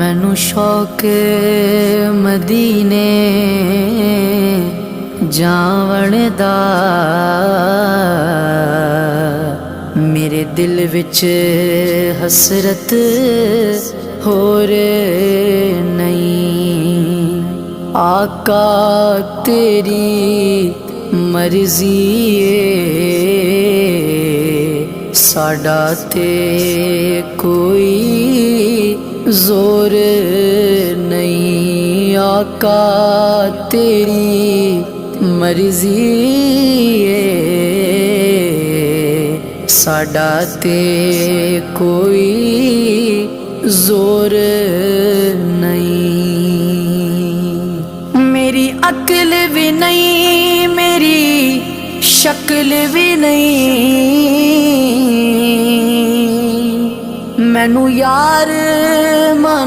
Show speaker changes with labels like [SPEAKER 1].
[SPEAKER 1] मैनू शौक मदीने जावण दा, मेरे दिल विच हसरत होर नहीं। आका तेरी मर्जी साडा ते कोई जोर नहीं। आका तेरी मर्जी साडा ते कोई जोर नहीं। मेरी अक्ल भी नहीं, मेरी शक्ल भी नहीं, मैनू यार मान